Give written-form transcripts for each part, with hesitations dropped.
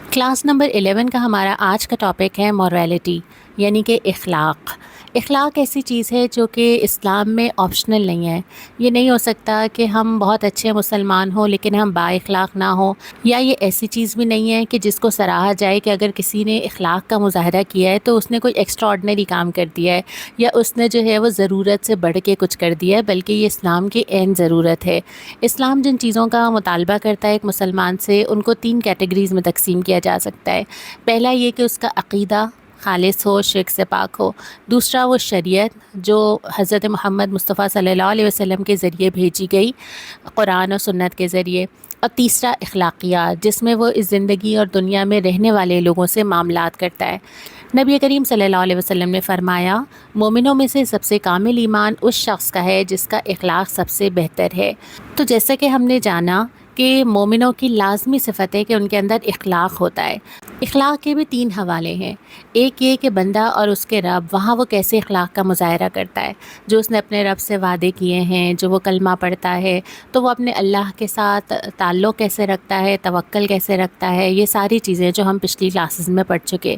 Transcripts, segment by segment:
Class number 11 کا ہمارا آج کا ٹاپک ہے مورالٹی، یعنی کہ اخلاق۔ اخلاق ایسی چیز ہے جو کہ اسلام میں آپشنل نہیں ہے۔ یہ نہیں ہو سکتا کہ ہم بہت اچھے مسلمان ہوں لیکن ہم با اخلاق نہ ہوں، یا یہ ایسی چیز بھی نہیں ہے کہ جس کو سراہا جائے کہ اگر کسی نے اخلاق کا مظاہرہ کیا ہے تو اس نے کوئی ایکسٹرا آرڈنری کام کر دیا ہے، یا اس نے جو ہے وہ ضرورت سے بڑھ کے کچھ کر دیا ہے، بلکہ یہ اسلام کی عین ضرورت ہے۔ اسلام جن چیزوں کا مطالبہ کرتا ہے ایک مسلمان سے، ان کو 3 کیٹیگریز میں تقسیم کیا جا سکتا ہے۔ پہلا یہ کہ اس کا عقیدہ خالص ہو، شرک سے پاک ہو۔ دوسرا وہ شریعت جو حضرت محمد مصطفیٰ صلی اللہ علیہ وسلم کے ذریعے بھیجی گئی، قرآن اور سنت کے ذریعے۔ اور تیسرا اخلاقیات، جس میں وہ اس زندگی اور دنیا میں رہنے والے لوگوں سے معاملات کرتا ہے۔ نبی کریم صلی اللہ علیہ وسلم نے فرمایا، مومنوں میں سے سب سے کامل ایمان اس شخص کا ہے جس کا اخلاق سب سے بہتر ہے۔ تو جیسا کہ ہم نے جانا کہ مومنوں کی لازمی صفت ہے کہ ان کے اندر اخلاق ہوتا ہے۔ اخلاق کے بھی 3 حوالے ہیں۔ ایک یہ کہ بندہ اور اس کے رب، وہاں وہ کیسے اخلاق کا مظاہرہ کرتا ہے، جو اس نے اپنے رب سے وعدے کیے ہیں، جو وہ کلمہ پڑھتا ہے تو وہ اپنے اللہ کے ساتھ تعلق کیسے رکھتا ہے، توکل کیسے رکھتا ہے، یہ ساری چیزیں جو ہم پچھلی کلاسز میں پڑھ چکے۔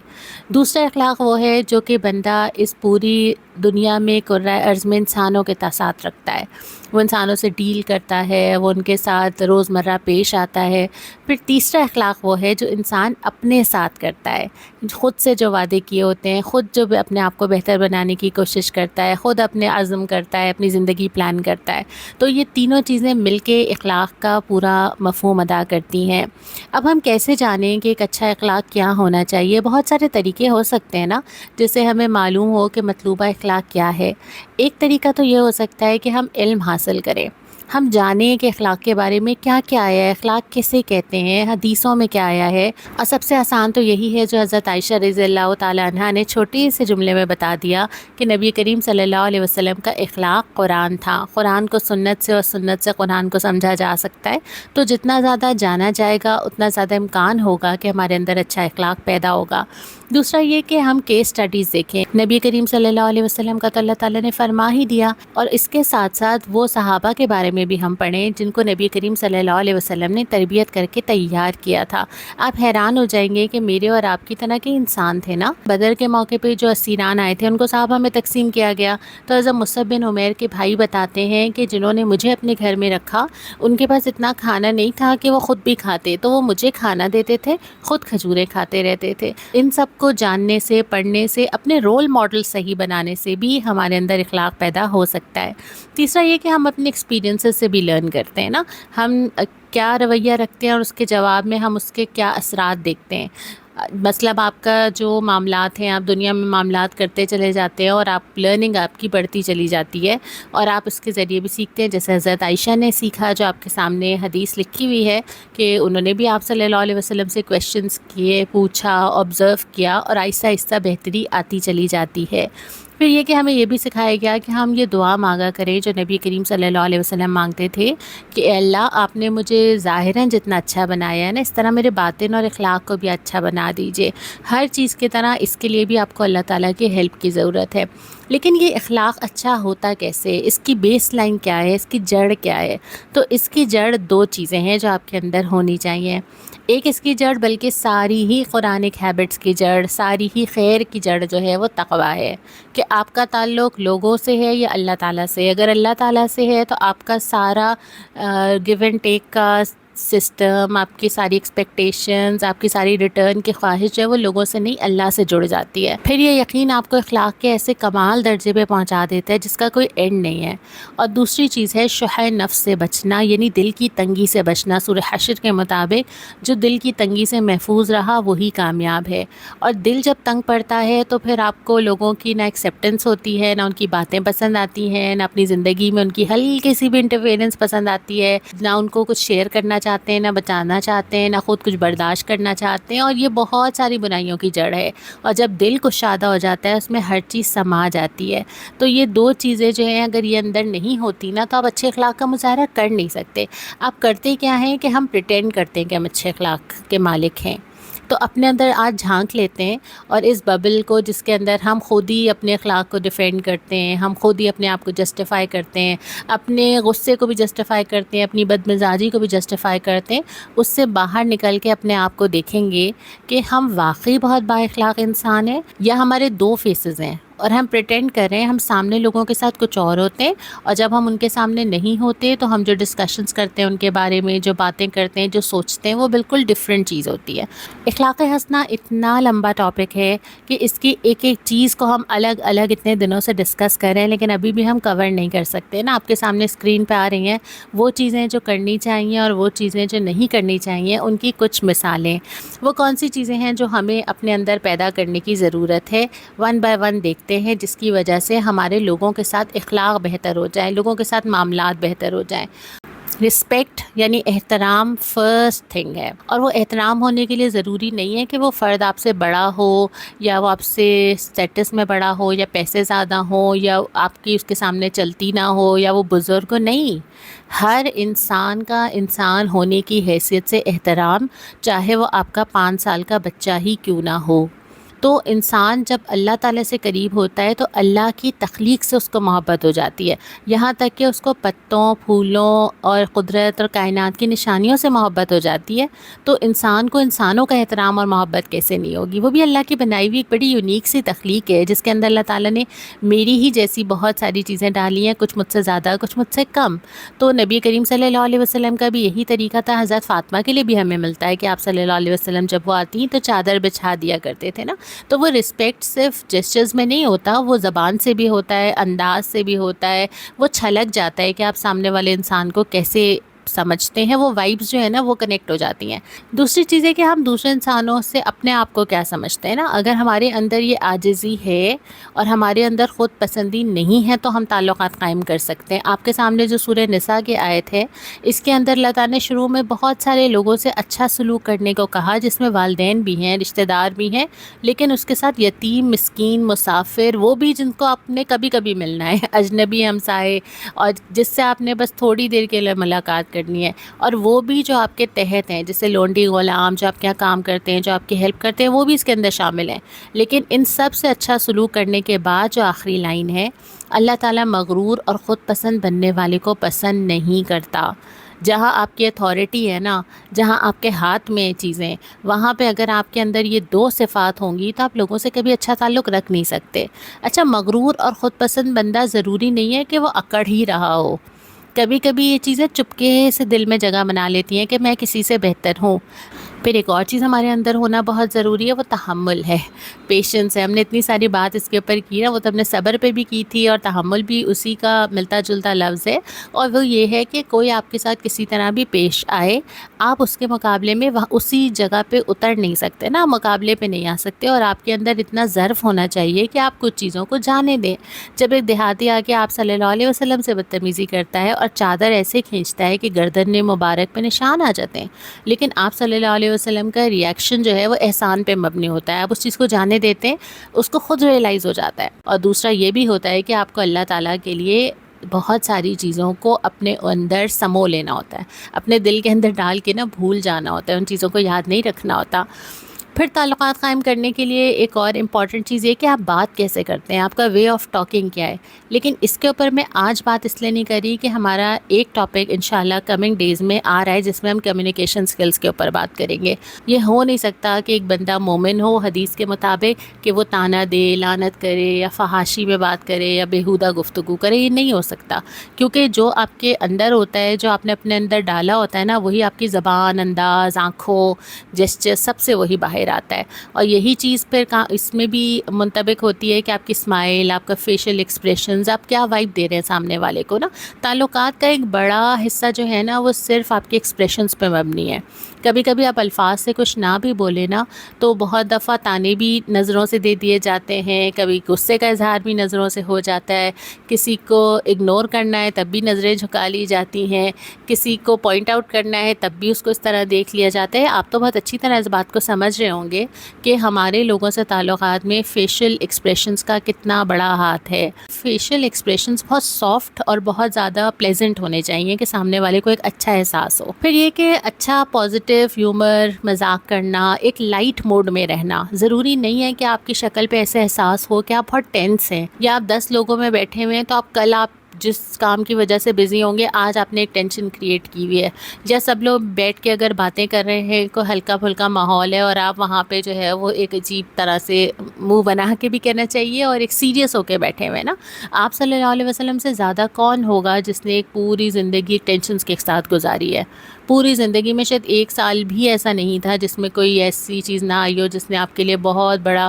دوسرا اخلاق وہ ہے جو کہ بندہ اس پوری دنیا میں کرۂ ارض میں انسانوں کے ساتھ رکھتا ہے، وہ انسانوں سے ڈیل کرتا ہے، وہ ان کے ساتھ روزمرہ پیش آتا ہے۔ پھر تیسرا اخلاق وہ ہے جو انسان اپنے ساتھ کرتا ہے، خود سے جو وعدے کیے ہوتے ہیں، خود جو اپنے آپ کو بہتر بنانے کی کوشش کرتا ہے، خود اپنے عزم کرتا ہے، اپنی زندگی پلان کرتا ہے۔ تو یہ تینوں چیزیں مل کے اخلاق کا پورا مفہوم ادا کرتی ہیں۔ اب ہم کیسے جانیں کہ ایک اچھا اخلاق کیا ہونا چاہیے؟ بہت سارے طریقے ہو سکتے ہیں نا، جس سے ہمیں معلوم ہو کہ مطلوبہ اخلاق کیا ہے۔ ایک طریقہ تو یہ ہو سکتا ہے کہ ہم علم حاصل کریں، ہم جانیں کہ اخلاق کے بارے میں کیا کیا آیا ہے، اخلاق کسے کہتے ہیں، حدیثوں میں کیا آیا ہے۔ اور سب سے آسان تو یہی ہے جو حضرت عائشہ رضی اللہ تعالیٰ عنہا نے چھوٹی سے جملے میں بتا دیا کہ نبی کریم صلی اللہ علیہ وسلم کا اخلاق قرآن تھا۔ قرآن کو سنت سے اور سنت سے قرآن کو سمجھا جا سکتا ہے۔ تو جتنا زیادہ جانا جائے گا اتنا زیادہ امکان ہوگا کہ ہمارے اندر اچھا اخلاق پیدا ہوگا۔ دوسرا یہ کہ ہم کیس سٹڈیز دیکھیں۔ نبی کریم صلی اللہ علیہ وسلم کا تو اللہ تعالیٰ نے فرما ہی دیا، اور اس کے ساتھ ساتھ وہ صحابہ کے بارے میں بھی ہم پڑھیں جن کو نبی کریم صلی اللہ علیہ وسلم نے تربیت کر کے تیار کیا تھا۔ آپ حیران ہو جائیں گے کہ میرے اور آپ کی طرح کے انسان تھے نا۔ بدر کے موقع پہ جو اسیران آئے تھے ان کو صحابہ میں تقسیم کیا گیا، تو حضرت مصعب بن عمیر کے بھائی بتاتے ہیں کہ جنہوں نے مجھے اپنے گھر میں رکھا ان کے پاس اتنا کھانا نہیں تھا کہ وہ خود بھی کھاتے، تو وہ مجھے کھانا دیتے تھے، خود کھجوریں کھاتے رہتے تھے۔ ان سب کو جاننے سے، پڑھنے سے، اپنے رول ماڈل صحیح بنانے سے بھی ہمارے اندر اخلاق پیدا ہو سکتا ہے۔ تیسرا یہ کہ ہم اپنے ایکسپیرینسز سے بھی لرن کرتے ہیں نا، ہم کیا رویہ رکھتے ہیں اور اس کے جواب میں ہم اس کے کیا اثرات دیکھتے ہیں۔ مطلب آپ کا جو معاملات ہیں، آپ دنیا میں معاملات کرتے چلے جاتے ہیں اور آپ لرننگ آپ کی بڑھتی چلی جاتی ہے، اور آپ اس کے ذریعے بھی سیکھتے ہیں۔ جیسے حضرت عائشہ نے سیکھا، جو آپ کے سامنے حدیث لکھی ہوئی ہے کہ انہوں نے بھی آپ صلی اللہ علیہ وسلم سے کویشچنز کیے، پوچھا، آبزرو کیا، اور آہستہ آہستہ بہتری آتی چلی جاتی ہے۔ پھر یہ کہ ہمیں یہ بھی سکھایا گیا کہ ہم یہ دعا مانگا کریں جو نبی کریم صلی اللہ علیہ وسلم مانگتے تھے کہ اے اللہ، آپ نے مجھے ظاہراً جتنا اچھا بنایا ہے نا، اس طرح میرے باطن اور اخلاق کو بھی اچھا بنا دیجئے۔ ہر چیز کی طرح اس کے لیے بھی آپ کو اللہ تعالیٰ کی ہیلپ کی ضرورت ہے۔ لیکن یہ اخلاق اچھا ہوتا کیسے؟ اس کی بیس لائن کیا ہے؟ اس کی جڑ کیا ہے؟ تو اس کی جڑ 2 چیزیں ہیں جو آپ کے اندر ہونی چاہیے۔ ایک اس کی جڑ، بلکہ ساری ہی قرآنک ہیبٹس کی جڑ، ساری ہی خیر کی جڑ جو ہے وہ تقویٰ ہے، کہ آپ کا تعلق لوگوں سے ہے یا اللہ تعالیٰ سے۔ اگر اللہ تعالیٰ سے ہے تو آپ کا سارا گیو اینڈ ٹیک کا سسٹم، آپ کی ساری ایکسپیکٹیشنز، آپ کی ساری ریٹرن کی خواہش جو ہے وہ لوگوں سے نہیں، اللہ سے جڑ جاتی ہے۔ پھر یہ یقین آپ کو اخلاق کے ایسے کمال درجے پہ پہنچا دیتا ہے جس کا کوئی اینڈ نہیں ہے۔ اور دوسری چیز ہے شح نفس سے بچنا، یعنی دل کی تنگی سے بچنا۔ سورہ حشر کے مطابق جو دل کی تنگی سے محفوظ رہا وہی کامیاب ہے۔ اور دل جب تنگ پڑتا ہے تو پھر آپ کو لوگوں کی نہ ایکسیپٹنس ہوتی ہے، نہ ان کی باتیں پسند آتی ہیں، نہ اپنی زندگی میں ان کی ہلکی سی بھی انٹرفیئرنس پسند آتی ہے، نہ ان کو کچھ شیئر کرنا چاہتے ہیں، نہ بچانا چاہتے ہیں، نہ خود کچھ برداشت کرنا چاہتے ہیں، اور یہ بہت ساری بنائیوں کی جڑ ہے۔ اور جب دل کشادہ ہو جاتا ہے اس میں ہر چیز سما جاتی ہے۔ تو یہ 2 چیزیں جو ہیں اگر یہ اندر نہیں ہوتی نا تو آپ اچھے اخلاق کا مظاہرہ کر نہیں سکتے۔ آپ کرتے کیا ہیں کہ ہم پریٹینڈ کرتے ہیں کہ ہم اچھے اخلاق کے مالک ہیں، تو اپنے اندر آج جھانک لیتے ہیں اور اس ببل کو جس کے اندر ہم خود ہی اپنے اخلاق کو ڈیفینڈ کرتے ہیں، ہم خود ہی اپنے آپ کو جسٹیفائی کرتے ہیں، اپنے غصے کو بھی جسٹیفائی کرتے ہیں، اپنی بدمزاجی کو بھی جسٹیفائی کرتے ہیں، اس سے باہر نکل کے اپنے آپ کو دیکھیں گے کہ ہم واقعی بہت با اخلاق انسان ہیں یا ہمارے دو فیسز ہیں اور ہم پریٹینڈ کر رہے ہیں ہم سامنے لوگوں کے ساتھ کچھ اور ہوتے ہیں، اور جب ہم ان کے سامنے نہیں ہوتے تو ہم جو ڈسکشنز کرتے ہیں ان کے بارے میں، جو باتیں کرتے ہیں، جو سوچتے ہیں، وہ بالکل ڈیفرنٹ چیز ہوتی ہے۔ اخلاق حسنہ اتنا لمبا ٹاپک ہے کہ اس کی ایک ایک چیز کو ہم الگ الگ اتنے دنوں سے ڈسکس کر رہے ہیں، لیکن ابھی بھی ہم کور نہیں کر سکتے نا۔ آپ کے سامنے اسکرین پہ آ رہی ہیں وہ چیزیں جو کرنی چاہیے اور وہ چیزیں جو نہیں کرنی چاہیے، ان کی کچھ مثالیں۔ وہ کون سی چیزیں ہیں جو ہمیں اپنے اندر پیدا کرنے کی ضرورت ہے، ون بائی ون دیکھتے ہیں، جس کی وجہ سے ہمارے لوگوں کے ساتھ اخلاق بہتر ہو جائیں، لوگوں کے ساتھ معاملات بہتر ہو جائیں۔ رسپیکٹ یعنی احترام فرسٹ تھنگ ہے، اور وہ احترام ہونے کے لیے ضروری نہیں ہے کہ وہ فرد آپ سے بڑا ہو یا وہ آپ سے اسٹیٹس میں بڑا ہو یا پیسے زیادہ ہوں یا آپ کی اس کے سامنے چلتی نہ ہو یا وہ بزرگ ہو، نہیں۔ ہر انسان کا انسان ہونے کی حیثیت سے احترام، چاہے وہ آپ کا 5 سال کا بچہ ہی کیوں نہ ہو۔ تو انسان جب اللہ تعالیٰ سے قریب ہوتا ہے تو اللہ کی تخلیق سے اس کو محبت ہو جاتی ہے، یہاں تک کہ اس کو پتوں، پھولوں اور قدرت اور کائنات کی نشانیوں سے محبت ہو جاتی ہے۔ تو انسان کو انسانوں کا احترام اور محبت کیسے نہیں ہوگی؟ وہ بھی اللہ کی بنائی ہوئی ایک بڑی یونیک سی تخلیق ہے جس کے اندر اللہ تعالیٰ نے میری ہی جیسی بہت ساری چیزیں ڈالی ہیں، کچھ مجھ سے زیادہ، کچھ مجھ سے کم۔ تو نبی کریم صلی اللہ علیہ وسلم کا بھی یہی طریقہ تھا۔ حضرت فاطمہ کے لیے بھی ہمیں ملتا ہے کہ آپ صلی اللہ علیہ وسلم جب وہ آتی ہیں تو چادر بچھا دیا کرتے تھے نا۔ تو وہ رسپیکٹ صرف جسچرز میں نہیں ہوتا، وہ زبان سے بھی ہوتا ہے، انداز سے بھی ہوتا ہے، وہ چھلک جاتا ہے کہ آپ سامنے والے انسان کو کیسے سمجھتے ہیں، وہ وائبز جو ہے نا وہ کنیکٹ ہو جاتی ہیں۔ دوسری چیز ہے کہ ہم دوسرے انسانوں سے اپنے آپ کو کیا سمجھتے ہیں نا۔ اگر ہمارے اندر یہ عاجزی ہے اور ہمارے اندر خود پسندی نہیں ہے تو ہم تعلقات قائم کر سکتے ہیں۔ آپ کے سامنے جو سورہ نساء کی آیت ہے، اس کے اندر اللہ تعالیٰ نے شروع میں بہت سارے لوگوں سے اچھا سلوک کرنے کو کہا، جس میں والدین بھی ہیں، رشتہ دار بھی ہیں، لیکن اس کے ساتھ یتیم، مسکین، مسافر، وہ بھی جن کو آپ نے کبھی کبھی ملنا ہے، اجنبی ہمسائے، اور جس سے آپ نے بس تھوڑی دیر کے لیے ملاقات کرنی ہے، اور وہ بھی جو آپ کے تحت ہیں، جیسے لونڈی، غلام، جو آپ کے یہاں کام کرتے ہیں، جو آپ کی ہیلپ کرتے ہیں، وہ بھی اس کے اندر شامل ہیں۔ لیکن ان سب سے اچھا سلوک کرنے کے بعد جو آخری لائن ہے، اللہ تعالیٰ مغرور اور خود پسند بننے والے کو پسند نہیں کرتا۔ جہاں آپ کی اتھارٹی ہے نا، جہاں آپ کے ہاتھ میں چیزیں، وہاں پہ اگر آپ کے اندر یہ 2 صفات ہوں گی تو آپ لوگوں سے کبھی اچھا تعلق رکھ نہیں سکتے۔ اچھا، مغرور اور خود پسند بندہ ضروری نہیں ہے کہ وہ اکڑ ہی رہا ہو۔ کبھی کبھی یہ چیزیں چپکے سے دل میں جگہ بنا لیتی ہیں کہ میں کسی سے بہتر ہوں۔ پھر ایک اور چیز ہمارے اندر ہونا بہت ضروری ہے، وہ تحمل ہے، پیشنس ہے۔ ہم نے اتنی ساری بات اس کے اوپر کی نا، وہ تو ہم نے صبر پہ بھی کی تھی، اور تحمل بھی اسی کا ملتا جلتا لفظ ہے، اور وہ یہ ہے کہ کوئی آپ کے ساتھ کسی طرح بھی پیش آئے، آپ اس کے مقابلے میں اسی جگہ پہ اتر نہیں سکتے نا، مقابلے پہ نہیں آ سکتے، اور آپ کے اندر اتنا ظرف ہونا چاہیے کہ آپ کچھ چیزوں کو جانے دیں۔ جب ایک دیہاتی آ کے آپ صلی اللہ علیہ وسلم سے بدتمیزی کرتا ہے اور چادر ایسے کھینچتا ہے کہ گردن مبارک پہ نشان آ جاتے ہیں، لیکن آپ صلی اللہ علیہ وسلم کا ریئیکشن جو ہے وہ احسان پہ مبنی ہوتا ہے، آپ اس چیز کو جانے دیتے ہیں، اس کو خود ریئلائز ہو جاتا ہے۔ اور دوسرا یہ بھی ہوتا ہے کہ آپ کو اللہ تعالیٰ کے لیے بہت ساری چیزوں کو اپنے اندر سمو لینا ہوتا ہے، اپنے دل کے اندر ڈال کے نا بھول جانا ہوتا ہے، ان چیزوں کو یاد نہیں رکھنا ہوتا۔ پھر تعلقات قائم کرنے کے لیے ایک اور امپورٹنٹ چیز یہ کہ آپ بات کیسے کرتے ہیں، آپ کا وے آف ٹاکنگ کیا ہے۔ لیکن اس کے اوپر میں آج بات اس لیے نہیں کری کہ ہمارا ایک ٹاپک انشاءاللہ کمنگ ڈیز میں آ رہا ہے جس میں ہم کمیونیکیشن سکلز کے اوپر بات کریں گے۔ یہ ہو نہیں سکتا کہ ایک بندہ مومن ہو حدیث کے مطابق کہ وہ طعنہ دے، لعنت کرے، یا فحاشی میں بات کرے، یا بیہودہ گفتگو کرے، یہ نہیں ہو سکتا، کیونکہ جو آپ کے اندر ہوتا ہے، جو آپ نے اپنے اندر ڈالا ہوتا ہے نا، وہی آپ کی زبان، انداز، آنکھوں، جسچر، سب سے وہی باہر آتا ہے۔ اور یہی چیز پھر اس میں بھی منطبق ہوتی ہے کہ آپ کی اسمائل، آپ کا فیشل ایکسپریشنز، آپ کیا وائب دے رہے ہیں سامنے والے کو نا۔ تعلقات کا ایک بڑا حصہ جو ہے نا وہ صرف آپ کے ایکسپریشنز پہ مبنی ہے۔ کبھی کبھی آپ الفاظ سے کچھ نہ بھی بولے نا تو بہت دفعہ طعنے بھی نظروں سے دے دیے جاتے ہیں، کبھی غصے کا اظہار بھی نظروں سے ہو جاتا ہے، کسی کو اگنور کرنا ہے تب بھی نظریں جھکا لی جاتی ہیں، کسی کو پوائنٹ آؤٹ کرنا ہے تب بھی اس کو اس طرح دیکھ لیا جاتا ہے۔ آپ تو بہت اچھی طرح اس بات کو سمجھ رہے ہوں گے کہ ہمارے لوگوں سے تعلقات میں فیشل ایکسپریشنز کا کتنا بڑا ہاتھ ہے۔ فیشل ایکسپریشنز بہت سافٹ اور بہت زیادہ پلیزنٹ ہونے چاہیے کہ سامنے والے کو ایک اچھا احساس ہو۔ پھر یہ کہ اچھا پازیٹیو پازیٹیو ہیومر، مذاق کرنا، ایک لائٹ موڈ میں رہنا. ضروری نہیں ہے کہ آپ کی شکل پہ ایسے احساس ہو کہ آپ بہت ٹینس ہیں، یا آپ 10 لوگوں میں بیٹھے ہوئے ہیں تو آپ کل آپ جس کام کی وجہ سے بزی ہوں گے آج آپ نے ایک ٹینشن کریٹ کی ہوئی ہے، یا سب لوگ بیٹھ کے اگر باتیں کر رہے ہیں، کوئی ہلکا پھلکا ماحول ہے اور آپ وہاں پہ جو ہے وہ ایک عجیب طرح سے منہ بنا کے بھی کہنا چاہیے اور ایک سیریس ہو کے بیٹھے ہوئے نا. آپ صلی اللہ علیہ وسلم سے زیادہ کون ہوگا جس نے ایک پوری زندگی ٹینشنز کے ساتھ گزاری ہے. پوری زندگی میں شاید 1 سال بھی ایسا نہیں تھا جس میں کوئی ایسی چیز نہ آئی ہو جس نے آپ کے لیے بہت بڑا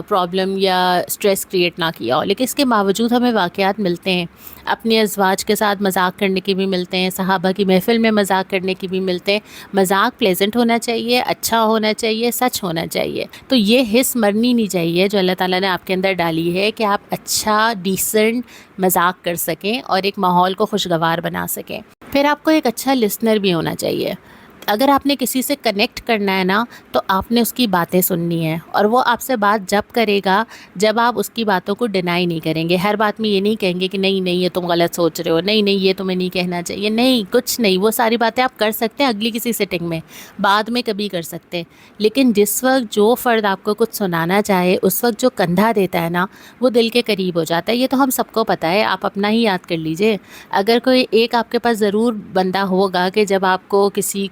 پرابلم یا اسٹریس کریٹ نہ کیا ہو. لیکن اس کے باوجود ہمیں واقعات ملتے ہیں، اپنے ازواج کے ساتھ مذاق کرنے کے بھی ملتے ہیں، صحابہ کی محفل میں مذاق کرنے کے بھی ملتے ہیں. مذاق پلیزنٹ ہونا چاہیے، اچھا ہونا چاہیے، سچ ہونا چاہیے. تو یہ حص مرنی نہیں چاہیے جو اللہ تعالیٰ نے آپ کے اندر ڈالی ہے کہ آپ اچھا ڈیسنٹ مذاق کر سکیں اور ایک ماحول کو خوشگوار بنا سکیں. پھر آپ کو ایک اچھا لسنر بھی ہونا چاہیے. اگر آپ نے کسی سے کنیکٹ کرنا ہے نا تو آپ نے اس کی باتیں سننی ہے، اور وہ آپ سے بات جب کرے گا جب آپ اس کی باتوں کو ڈینائی نہیں کریں گے. ہر بات میں یہ نہیں کہیں گے کہ نہیں نہیں یہ تم غلط سوچ رہے ہو، نہیں نہیں یہ تمہیں نہیں کہنا چاہیے، نہیں کچھ نہیں. وہ ساری باتیں آپ کر سکتے ہیں اگلی کسی سیٹنگ میں، بعد میں کبھی کر سکتے ہیں. لیکن جس وقت جو فرد آپ کو کچھ سنانا چاہے اس وقت جو کندھا دیتا ہے نا وہ دل کے قریب ہو جاتا ہے. یہ تو ہم سب کو پتہ ہے، آپ اپنا ہی یاد کر لیجئے. اگر کوئی ایک آپ کے پاس ضرور بندہ ہوگا کہ جب آپ کو کسی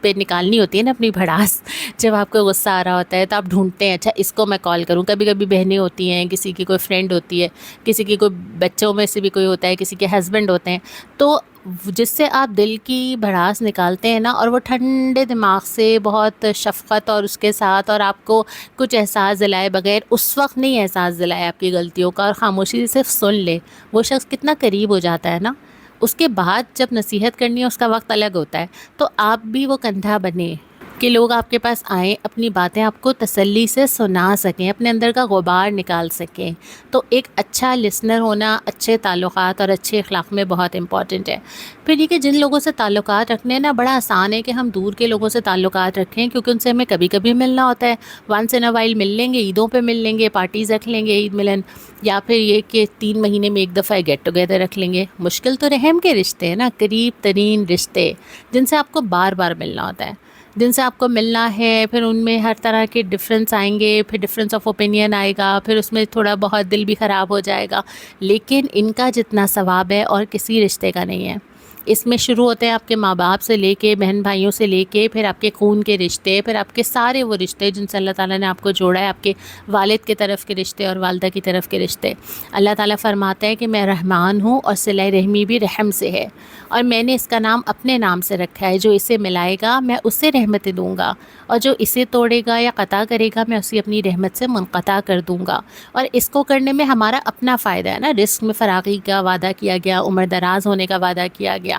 پہ نکالنی ہوتی ہے نا اپنی بھڑاس، جب آپ کو غصہ آ رہا ہوتا ہے تو آپ ڈھونڈتے ہیں اچھا اس کو میں کال کروں. کبھی کبھی بہنیں ہوتی ہیں، کسی کی کوئی فرینڈ ہوتی ہے، کسی کی کوئی بچوں میں سے بھی کوئی ہوتا ہے، کسی کے ہسبینڈ ہوتے ہیں، تو جس سے آپ دل کی بھڑاس نکالتے ہیں نا اور وہ ٹھنڈے دماغ سے بہت شفقت اور اس کے ساتھ اور آپ کو کچھ احساس دلائے بغیر، اس وقت نہیں احساس دلائے آپ کی غلطیوں کا اور خاموشی سے صرف سن لے، وہ شخص کتنا قریب ہو جاتا ہے نا. اس کے بعد جب نصیحت کرنی ہے اس کا وقت الگ ہوتا ہے. تو آپ بھی وہ کندھا بنے کہ لوگ آپ کے پاس آئیں، اپنی باتیں آپ کو تسلی سے سنا سکیں، اپنے اندر کا غبار نکال سکیں. تو ایک اچھا لسنر ہونا اچھے تعلقات اور اچھے اخلاق میں بہت امپورٹنٹ ہے. پھر یہ کہ جن لوگوں سے تعلقات رکھنے نا بڑا آسان ہے کہ ہم دور کے لوگوں سے تعلقات رکھیں، کیونکہ ان سے ہمیں کبھی کبھی ملنا ہوتا ہے. ونس ان اے وائل مل لیں گے، عیدوں پہ مل لیں گے، پارٹیز رکھ لیں گے، عید ملن، یا پھر یہ کہ 3 مہینے میں ایک دفعہ گیٹ ٹوگیدر رکھ لیں گے. مشکل تو رحم کے رشتے ہیں نا، قریب ترین رشتے جن سے آپ کو بار بار ملنا ہوتا ہے، جن سے آپ کو ملنا ہے. پھر ان میں ہر طرح کے ڈفرینس آئیں گے، پھر ڈفرینس آف اوپینین آئے گا، پھر اس میں تھوڑا بہت دل بھی خراب ہو جائے گا، لیکن ان کا جتنا ثواب ہے اور کسی رشتے کا نہیں ہے. اس میں شروع ہوتے ہیں آپ کے ماں باپ سے لے کے بہن بھائیوں سے لے کے پھر آپ کے خون کے رشتے، پھر آپ کے سارے وہ رشتے جن سے اللہ تعالیٰ نے آپ کو جوڑا ہے، آپ کے والد کی طرف کے رشتے اور والدہ کی طرف کے رشتے. اللہ تعالیٰ فرماتا ہے کہ میں رحمان ہوں اور صلہ رحمی بھی رحم سے ہے، اور میں نے اس کا نام اپنے نام سے رکھا ہے. جو اسے ملائے گا میں اسے رحمتیں دوں گا، اور جو اسے توڑے گا یا قطع کرے گا میں اسے اپنی رحمت سے منقطع کر دوں گا. اور اس کو کرنے میں ہمارا اپنا فائدہ ہے نا. رزق میں فراغی کا وعدہ کیا گیا، عمر دراز ہونے کا وعدہ کیا گیا،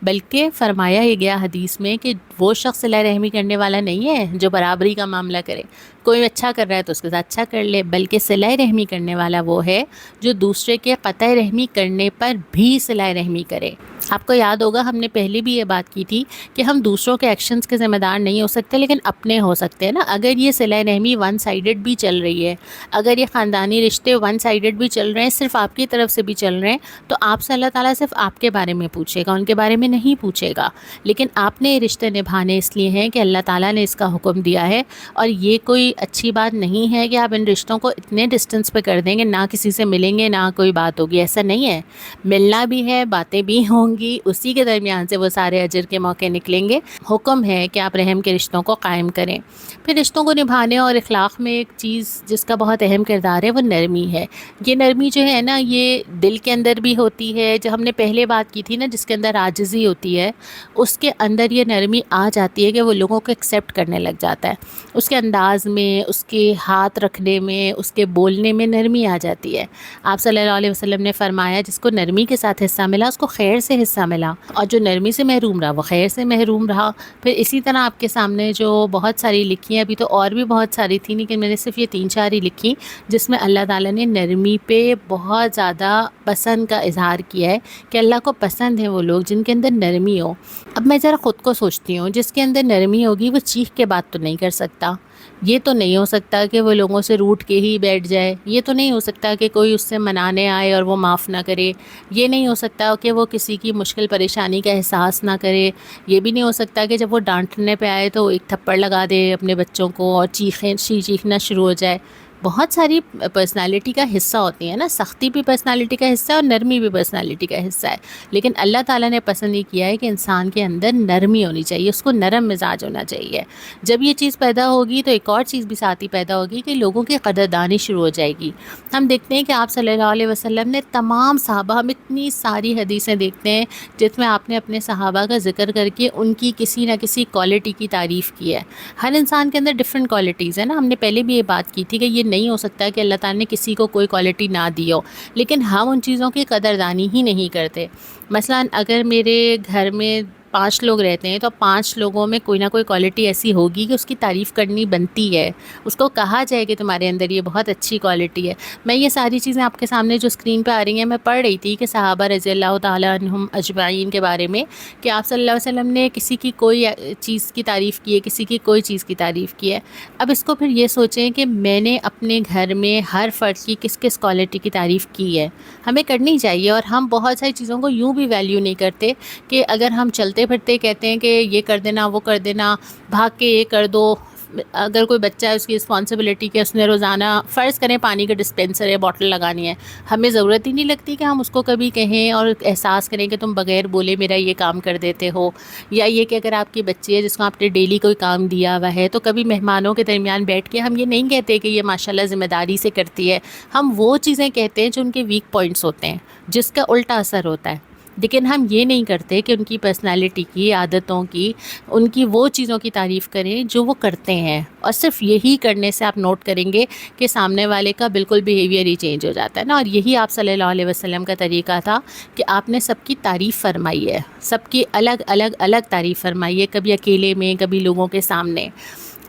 بلکہ فرمایا ہی گیا حدیث میں کہ وہ شخص صلہ رحمی کرنے والا نہیں ہے جو برابری کا معاملہ کرے. کوئی اچھا کر رہا ہے تو اس کے ساتھ اچھا کر لے، بلکہ صلہ رحمی کرنے والا وہ ہے جو دوسرے کے قطع رحمی کرنے پر بھی صلہ رحمی کرے. آپ کو یاد ہوگا ہم نے پہلے بھی یہ بات کی تھی کہ ہم دوسروں کے ایکشنز کے ذمہ دار نہیں ہو سکتے لیکن اپنے ہو سکتے ہیں نا. اگر یہ صلہ رحمی ون سائیڈڈ بھی چل رہی ہے، اگر یہ خاندانی رشتے ون سائیڈڈ بھی چل رہے ہیں، صرف آپ کی طرف سے بھی چل رہے ہیں، تو آپ سے اللہ تعالیٰ صرف آپ کے بارے میں پوچھے گا، ان کے بارے میں نہیں پوچھے گا. لیکن آپ نے یہ رشتے نبھانے اس لیے ہیں کہ اللہ تعالیٰ نے اس کا حکم دیا ہے. اور یہ کوئی اچھی بات نہیں ہے کہ آپ ان رشتوں کو اتنے ڈسٹنس پہ کر دیں گے، نہ کسی سے ملیں گے نہ کوئی بات ہوگی. ایسا نہیں ہے، ملنا بھی ہے، باتیں بھی ہوں گی، اسی کے درمیان سے وہ سارے اجر کے موقع نکلیں گے. حکم ہے کہ آپ رحم کے رشتوں کو قائم کریں. پھر رشتوں کو نبھانے اور اخلاق میں ایک چیز جس کا بہت اہم کردار ہے وہ نرمی ہے. یہ نرمی جو ہے نا یہ دل کے اندر بھی ہوتی ہے، جو ہم نے پہلے بات کی تھی نا جس کے اندر عاجزی ہوتی ہے، اس کے اندر یہ نرمی آ جاتی ہے کہ وہ لوگوں کو ایکسیپٹ کرنے لگ جاتا ہے. اس کے انداز میں، اس کے ہاتھ رکھنے میں، اس کے بولنے میں نرمی آ جاتی ہے. آپ صلی اللہ علیہ وسلم نے فرمایا جس کو نرمی کے ساتھ حصہ ملا اس کو خیر سے حصہ ملا، اور جو نرمی سے محروم رہا وہ خیر سے محروم رہا. پھر اسی طرح آپ کے سامنے جو بہت ساری لکھی ہیں، ابھی تو اور بھی بہت ساری تھیں لیکن میں نے صرف یہ 3-4 ہی لکھی جس میں اللہ تعالیٰ نے نرمی پہ بہت زیادہ پسند کا اظہار کیا ہے کہ اللہ کو پسند ہیں وہ لوگ جن کے اندر نرمی ہو. اب میں ذرا خود کو سوچتی ہوں، جس کے اندر نرمی ہوگی وہ چیخ کے بات تو نہیں کر سکتا. یہ تو نہیں ہو سکتا کہ وہ لوگوں سے روٹ کے ہی بیٹھ جائے. یہ تو نہیں ہو سکتا کہ کوئی اس سے منانے آئے اور وہ معاف نہ کرے. یہ نہیں ہو سکتا کہ وہ کسی کی کی مشکل پریشانی کا احساس نہ کرے. یہ بھی نہیں ہو سکتا کہ جب وہ ڈانٹنے پہ آئے تو ایک تھپڑ لگا دے اپنے بچوں کو اور چیخنا شروع ہو جائے. بہت ساری پرسنالٹی کا حصہ ہوتی ہیں نا، سختی بھی پرسنالٹی کا حصہ ہے اور نرمی بھی پرسنالٹی کا حصہ ہے. لیکن اللہ تعالیٰ نے پسند یہ کیا ہے کہ انسان کے اندر نرمی ہونی چاہیے، اس کو نرم مزاج ہونا چاہیے. جب یہ چیز پیدا ہوگی تو ایک اور چیز بھی ساتھ ہی پیدا ہوگی کہ لوگوں کی قدردانی شروع ہو جائے گی. ہم دیکھتے ہیں کہ آپ صلی اللہ علیہ وسلم نے تمام صحابہ، ہم اتنی ساری حدیثیں دیکھتے ہیں جس میں آپ نے اپنے صحابہ کا ذکر کر کے ان کی کسی نہ کسی کوالٹی کی تعریف کی ہے. ہر انسان کے اندر ڈفرینٹ کوالٹیز ہیں نا. ہم نے پہلے بھی یہ بات کی تھی کہ یہ نہیں ہو سکتا کہ اللہ تعالیٰ نے کسی کو کوئی کوالٹی نہ دی ہو، لیکن ہم ان چیزوں کی قدردانی ہی نہیں کرتے. مثلا اگر میرے گھر میں 5 لوگ رہتے ہیں تو 5 لوگوں میں کوئی نہ کوئی کوالٹی ایسی ہوگی کہ اس کی تعریف کرنی بنتی ہے، اس کو کہا جائے کہ تمہارے اندر یہ بہت اچھی کوالٹی ہے. میں یہ ساری چیزیں آپ کے سامنے جو اسکرین پہ آ رہی ہیں میں پڑھ رہی تھی کہ صحابہ رضی اللہ تعالیٰ عنہم اجمعین کے بارے میں، کہ آپ صلی اللہ علیہ وسلم نے کسی کی کوئی چیز کی تعریف کی ہے، کسی کی کوئی چیز کی تعریف کی ہے. اب اس کو پھر یہ سوچیں کہ میں نے اپنے گھر میں ہر فرد کی کس کس کوالٹی کی تعریف کی ہے. ہمیں کرنی چاہیے. اور ہم بہت ساری چیزوں کو یوں بھی ویلیو نہیں کرتے کہ اگر ہم چلتے پھرتے کہتے ہیں کہ یہ کر دینا، وہ کر دینا، بھاگ کے یہ کر دو. اگر کوئی بچہ ہے، اس کی رسپانسبلٹی کہ اس نے روزانہ فرض کریں پانی کا ڈسپینسر یا باٹل لگانی ہے، ہمیں ضرورت ہی نہیں لگتی کہ ہم اس کو کبھی کہیں اور احساس کریں کہ تم بغیر بولے میرا یہ کام کر دیتے ہو. یا یہ کہ اگر آپ کی بچی ہے جس کو آپ نے ڈیلی کوئی کام دیا ہوا ہے تو کبھی مہمانوں کے درمیان بیٹھ کے ہم یہ نہیں کہتے کہ یہ ماشاءاللہ ذمہ داری سے کرتی ہے. ہم وہ چیزیں کہتے ہیں جو ان کے ویک پوائنٹس ہوتے ہیں، جس کا الٹا اثر ہوتا ہے. لیکن ہم یہ نہیں کرتے کہ ان کی پرسنالٹی کی، عادتوں کی، ان کی وہ چیزوں کی تعریف کریں جو وہ کرتے ہیں. اور صرف یہی کرنے سے آپ نوٹ کریں گے کہ سامنے والے کا بالکل بیہیویئر ہی چینج ہو جاتا ہے نا. اور یہی آپ صلی اللہ علیہ وسلم کا طریقہ تھا کہ آپ نے سب کی تعریف فرمائی ہے، سب کی الگ تعریف فرمائی ہے، کبھی اکیلے میں، کبھی لوگوں کے سامنے.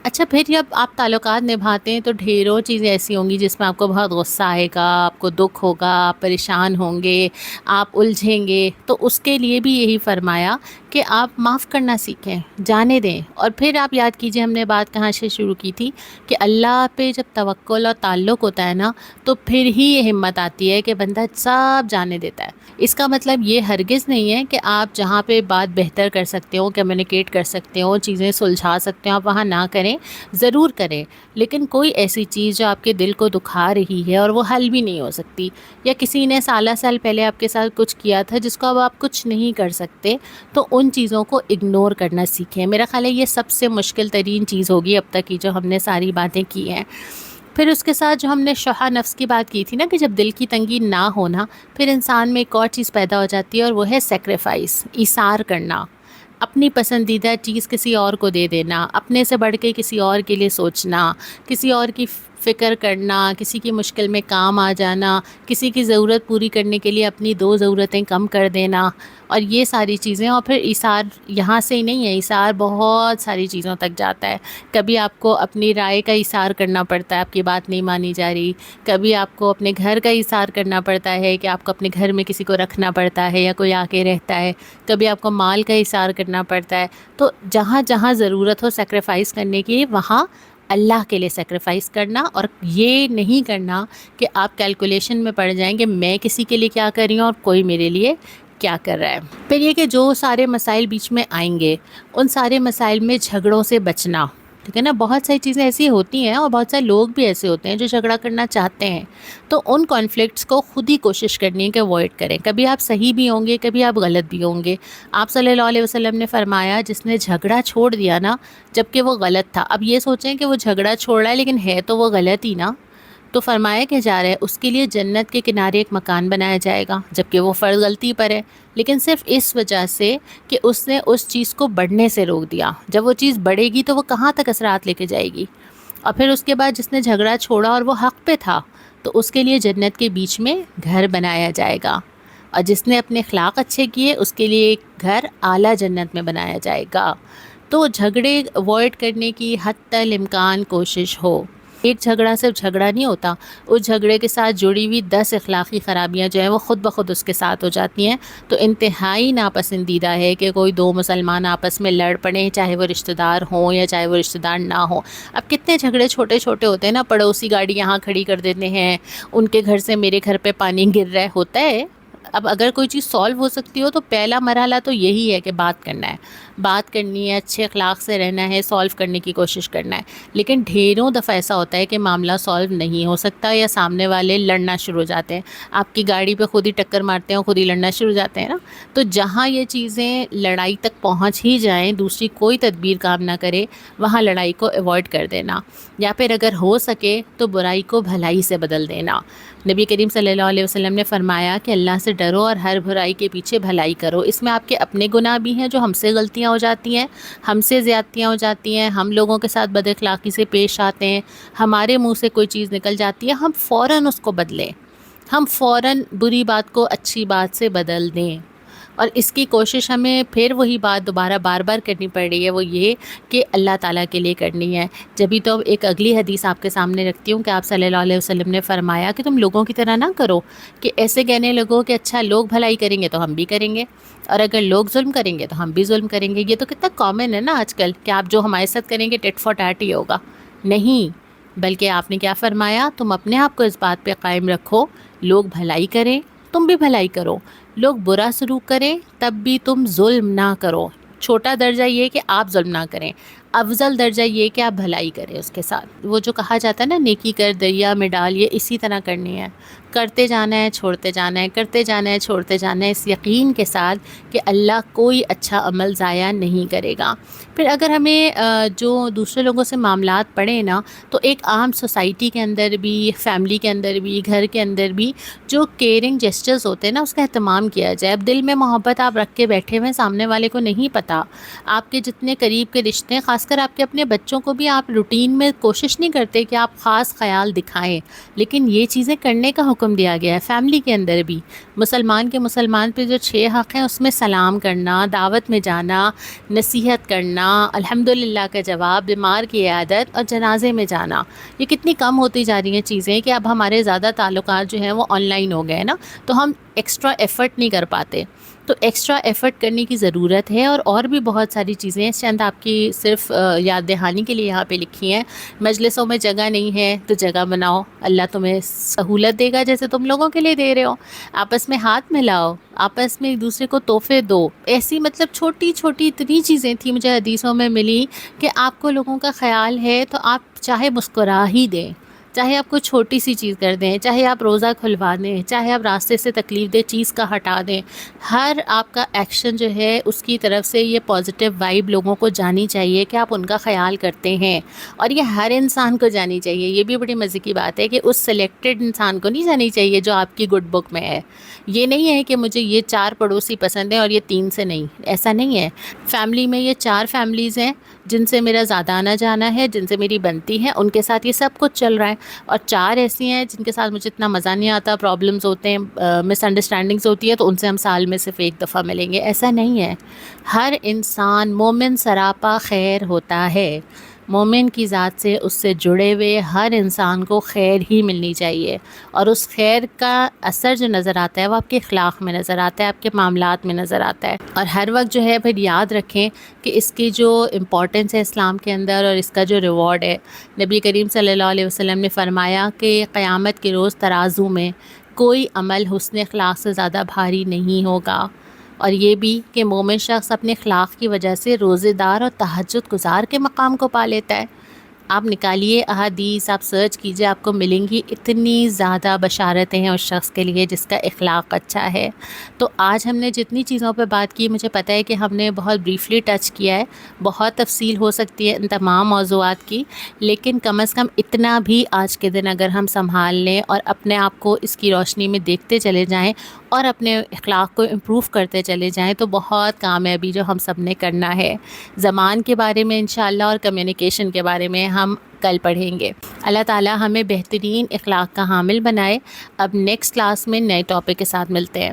اچھا، پھر جب آپ تعلقات نبھاتے ہیں تو ڈھیروں چیزیں ایسی ہوں گی جس میں آپ کو بہت غصہ آئے گا، آپ کو دکھ ہوگا، آپ پریشان ہوں گے، آپ الجھیں گے. تو اس کے لیے بھی یہی فرمایا کہ آپ معاف کرنا سیکھیں، جانے دیں. اور پھر آپ یاد کیجئے ہم نے بات کہاں سے شروع کی تھی کہ اللہ پہ جب توکل اور تعلق ہوتا ہے نا تو پھر ہی یہ ہمت آتی ہے کہ بندہ سب جانے دیتا ہے. اس کا مطلب یہ ہرگز نہیں ہے کہ آپ جہاں پہ بات بہتر کر سکتے ہو، کمیونیکیٹ کر سکتے ہو، چیزیں سلجھا سکتے ہو، آپ وہاں نہ کریں. ضرور کریں، لیکن کوئی ایسی چیز جو آپ کے دل کو دکھا رہی ہے اور وہ حل بھی نہیں ہو سکتی، یا کسی نے سال پہلے آپ کے ساتھ کچھ کیا تھا جس کو اب آپ کچھ نہیں کر سکتے، تو ان چیزوں کو اگنور کرنا سیکھیں. میرا خیال ہے یہ سب سے مشکل ترین چیز ہوگی اب تک کی جو ہم نے ساری باتیں کی ہیں. پھر اس کے ساتھ جو ہم نے شح نفس کی بات کی تھی نا، کہ جب دل کی تنگی نہ ہونا، پھر انسان میں ایک اور چیز پیدا ہو جاتی ہے اور وہ ہے سیکریفائس، ایثار کرنا. اپنی پسندیدہ چیز کسی اور کو دے دینا، اپنے سے بڑھ کے کسی اور کے لیے سوچنا، کسی اور کی فکر کرنا، کسی کی مشکل میں کام آ جانا، کسی کی ضرورت پوری کرنے کے لیے اپنی 2 ضرورتیں کم کر دینا. اور یہ ساری چیزیں. اور پھر ایثار یہاں سے ہی نہیں ہے، ایثار بہت ساری چیزوں تک جاتا ہے. کبھی آپ کو اپنی رائے کا ایثار کرنا پڑتا ہے، آپ کی بات نہیں مانی جا رہی. کبھی آپ کو اپنے گھر کا ایثار کرنا پڑتا ہے کہ آپ کو اپنے گھر میں کسی کو رکھنا پڑتا ہے یا کوئی آ کے رہتا ہے. کبھی آپ کو مال کا ایثار کرنا پڑتا ہے. تو جہاں جہاں ضرورت ہو سیکریفائس کرنے کی، وہاں اللہ کے لیے سیکریفائس کرنا. اور یہ نہیں کرنا کہ آپ کیلکولیشن میں پڑ جائیں کہ میں کسی کے لیے کیا کر رہی ہوں اور کوئی میرے لیے کیا کر رہا ہے. پھر یہ کہ جو سارے مسائل بیچ میں آئیں گے، ان سارے مسائل میں جھگڑوں سے بچنا. ٹھیک ہے نا. بہت ساری چیزیں ایسی ہوتی ہیں اور بہت سارے لوگ بھی ایسے ہوتے ہیں جو جھگڑا کرنا چاہتے ہیں. تو ان کانفلکٹس کو خود ہی کوشش کرنی ہے کہ اوائڈ کریں. کبھی آپ صحیح بھی ہوں گے، کبھی آپ غلط بھی ہوں گے. آپ صلی اللہ علیہ وسلم نے فرمایا جس نے جھگڑا چھوڑ دیا نا جبکہ وہ غلط تھا. اب یہ سوچیں کہ وہ جھگڑا چھوڑ رہا ہے لیکن ہے تو وہ غلط ہی نا. تو فرمایا کہ جا رہا ہے اس کے لیے جنت کے کنارے ایک مکان بنایا جائے گا، جبکہ وہ فرض غلطی پر ہے، لیکن صرف اس وجہ سے کہ اس نے اس چیز کو بڑھنے سے روک دیا. جب وہ چیز بڑھے گی تو وہ کہاں تک اثرات لے کے جائے گی. اور پھر اس کے بعد جس نے جھگڑا چھوڑا اور وہ حق پہ تھا تو اس کے لیے جنت کے بیچ میں گھر بنایا جائے گا. اور جس نے اپنے اخلاق اچھے کیے اس کے لیے ایک گھر اعلیٰ جنت میں بنایا جائے گا. تو جھگڑے اوائڈ کرنے کی حتی الامکان کوشش ہو. ایک جھگڑا صرف جھگڑا نہیں ہوتا، اس جھگڑے کے ساتھ جڑی ہوئی 10 اخلاقی خرابیاں جو ہیں وہ خود بخود اس کے ساتھ ہو جاتی ہیں. تو انتہائی ناپسندیدہ ہے کہ کوئی 2 مسلمان آپس میں لڑ پڑیں، چاہے وہ رشتہ دار ہوں یا چاہے وہ رشتہ دار نہ ہوں. اب کتنے جھگڑے چھوٹے چھوٹے ہوتے ہیں نا. پڑوسی گاڑی یہاں کھڑی کر دیتے ہیں، ان کے گھر سے میرے گھر پہ پانی گر رہا ہوتا ہے. اب اگر کوئی چیز سولو ہو سکتی ہو تو پہلا مرحلہ تو یہی ہے کہ بات کرنا ہے، بات کرنی ہے، اچھے اخلاق سے رہنا ہے، سولو کرنے کی کوشش کرنا ہے۔ لیکن ڈھیروں دفعہ ایسا ہوتا ہے کہ معاملہ سولو نہیں ہو سکتا یا سامنے والے لڑنا شروع ہو جاتے ہیں، آپ کی گاڑی پہ خود ہی ٹکر مارتے ہیں، خود ہی لڑنا شروع ہو جاتے ہیں نا۔ تو جہاں یہ چیزیں لڑائی تک پہنچ ہی جائیں، دوسری کوئی تدبیر کام نہ کرے، وہاں لڑائی کو ایوائڈ کر دینا، یا پھر اگر ہو سکے تو برائی کو بھلائی سے بدل دینا۔ نبی کریم صلی اللہ علیہ وسلم نے فرمایا کہ اللہ سے ڈرو اور ہر برائی کے پیچھے بھلائی کرو۔ اس میں آپ کے اپنے گناہ بھی ہیں جو ہم سے غلطیاں ہو جاتی ہیں، ہم سے زیادتیاں ہو جاتی ہیں، ہم لوگوں کے ساتھ بد اخلاقی سے پیش آتے ہیں، ہمارے منہ سے کوئی چیز نکل جاتی ہے، ہم فوراً اس کو بدلیں، ہم فوراً بری بات کو اچھی بات سے بدل دیں۔ اور اس کی کوشش ہمیں پھر وہی بات دوبارہ بار بار کرنی پڑ رہی ہے، وہ یہ کہ اللہ تعالیٰ کے لیے کرنی ہے۔ جبھی تو ایک اگلی حدیث آپ کے سامنے رکھتی ہوں کہ آپ صلی اللہ علیہ وسلم نے فرمایا کہ تم لوگوں کی طرح نہ کرو کہ ایسے کہنے لگو کہ اچھا لوگ بھلائی کریں گے تو ہم بھی کریں گے، اور اگر لوگ ظلم کریں گے تو ہم بھی ظلم کریں گے۔ یہ تو کتنا کامن ہے نا آج کل کہ آپ جو ہمارے ساتھ کریں گے ٹٹ فار ٹیٹ ہی ہوگا۔ نہیں، بلکہ آپ نے کیا فرمایا، تم اپنے آپ کو اس بات پہ قائم رکھو، لوگ بھلائی کریں تم بھی بھلائی کرو، لوگ برا سلوک کریں تب بھی تم ظلم نہ کرو۔ چھوٹا درجہ یہ کہ آپ ظلم نہ کریں، افضل درجہ یہ کہ آپ بھلائی کریں اس کے ساتھ۔ وہ جو کہا جاتا ہے نا، نیکی کر دریا میں ڈال، یہ اسی طرح کرنی ہے، کرتے جانا ہے، چھوڑتے جانا ہے، کرتے جانا ہے، چھوڑتے جانا ہے، اس یقین کے ساتھ کہ اللہ کوئی اچھا عمل ضائع نہیں کرے گا۔ پھر اگر ہمیں جو دوسرے لوگوں سے معاملات پڑھیں نا، تو ایک عام سوسائٹی کے اندر بھی، فیملی کے اندر بھی، گھر کے اندر بھی جو کیئرنگ جسچرز ہوتے ہیں نا، اس کا اہتمام کیا جائے۔ اب دل میں محبت آپ رکھ کے بیٹھے ہوئے، سامنے والے کو نہیں پتہ، آپ کے جتنے قریب کے رشتے، خاص کر آپ کے اپنے بچوں کو بھی آپ روٹین میں کوشش نہیں کرتے کہ آپ خاص خیال دکھائیں، لیکن یہ چیزیں کرنے کا حکم دیا گیا ہے۔ فیملی کے اندر بھی مسلمان کے مسلمان پہ جو 6 حق ہیں، اس میں سلام کرنا، دعوت میں جانا، نصیحت کرنا، الحمدللہ کا جواب، بیمار کی عیادت اور جنازے میں جانا، یہ کتنی کم ہوتی جا رہی ہیں چیزیں کہ اب ہمارے زیادہ تعلقات جو ہیں وہ آن لائن ہو گئے ہیں نا، تو ہم ایکسٹرا ایفرٹ نہیں کر پاتے۔ تو ایکسٹرا ایفرٹ کرنے کی ضرورت ہے، اور بھی بہت ساری چیزیں ہیں، چند آپ کی صرف یاد دہانی کے لیے یہاں پہ لکھی ہیں۔ مجلسوں میں جگہ نہیں ہے تو جگہ بناؤ، اللہ تمہیں سہولت دے گا جیسے تم لوگوں کے لیے دے رہے ہو۔ آپس میں ہاتھ ملاؤ، آپس میں ایک دوسرے کو تحفے دو۔ ایسی مطلب چھوٹی چھوٹی اتنی چیزیں تھیں مجھے حدیثوں میں ملی کہ آپ کو لوگوں کا خیال ہے تو آپ چاہے مسکرا ہی دیں، چاہے آپ کوئی چھوٹی سی چیز کر دیں، چاہے آپ روزہ کھلوا دیں، چاہے آپ راستے سے تکلیف دہ چیز کا ہٹا دیں، ہر آپ کا ایکشن جو ہے اس کی طرف سے یہ پازیٹیو وائب لوگوں کو جانی چاہیے کہ آپ ان کا خیال کرتے ہیں، اور یہ ہر انسان کو جانی چاہیے۔ یہ بھی بڑی مزے کی بات ہے کہ اس سلیکٹڈ انسان کو نہیں جانی چاہیے جو آپ کی گڈ بک میں ہے۔ یہ نہیں ہے کہ مجھے یہ 4 پڑوسی پسند ہیں اور یہ 3 سے نہیں، ایسا نہیں ہے۔ فیملی میں یہ 4 فیملیز ہیں جن سے میرا زیادہ آنا جانا ہے، جن سے میری بنتی ہے، ان کے ساتھ یہ سب کچھ چل رہا ہے، اور 4 ایسی ہیں جن کے ساتھ مجھے اتنا مزہ نہیں آتا، پرابلمز ہوتے ہیں، مس انڈرسٹینڈنگز ہوتی ہے، تو ان سے ہم سال میں صرف 1 دفعہ ملیں گے، ایسا نہیں ہے۔ ہر انسان مومن سراپا خیر ہوتا ہے، مومن کی ذات سے، اس سے جڑے ہوئے ہر انسان کو خیر ہی ملنی چاہیے، اور اس خیر کا اثر جو نظر آتا ہے وہ آپ کے اخلاق میں نظر آتا ہے، آپ کے معاملات میں نظر آتا ہے۔ اور ہر وقت جو ہے پھر یاد رکھیں کہ اس کی جو امپورٹنس ہے اسلام کے اندر اور اس کا جو ریوارڈ ہے، نبی کریم صلی اللہ علیہ وسلم نے فرمایا کہ قیامت کے روز ترازو میں کوئی عمل حسن اخلاق سے زیادہ بھاری نہیں ہوگا، اور یہ بھی کہ مومن شخص اپنے اخلاق کی وجہ سے روزے دار اور تہجد گزار کے مقام کو پا لیتا ہے۔ آپ نکالیے احادیث، آپ سرچ کیجئے، آپ کو ملیں گی اتنی زیادہ بشارتیں ہیں اس شخص کے لیے جس کا اخلاق اچھا ہے۔ تو آج ہم نے جتنی چیزوں پہ بات کی، مجھے پتہ ہے کہ ہم نے بہت بریفلی ٹچ کیا ہے، بہت تفصیل ہو سکتی ہے ان تمام موضوعات کی، لیکن کم از کم اتنا بھی آج کے دن اگر ہم سنبھال لیں اور اپنے آپ کو اس کی روشنی میں دیکھتے چلے جائیں اور اپنے اخلاق کو امپروو کرتے چلے جائیں، تو بہت کامیابی جو ہم سب نے کرنا ہے۔ زبان کے بارے میں انشاءاللہ اور کمیونیکیشن کے بارے میں ہم کل پڑھیں گے۔ اللہ تعالیٰ ہمیں بہترین اخلاق کا حامل بنائے۔ اب نیکسٹ کلاس میں نئے ٹاپک کے ساتھ ملتے ہیں۔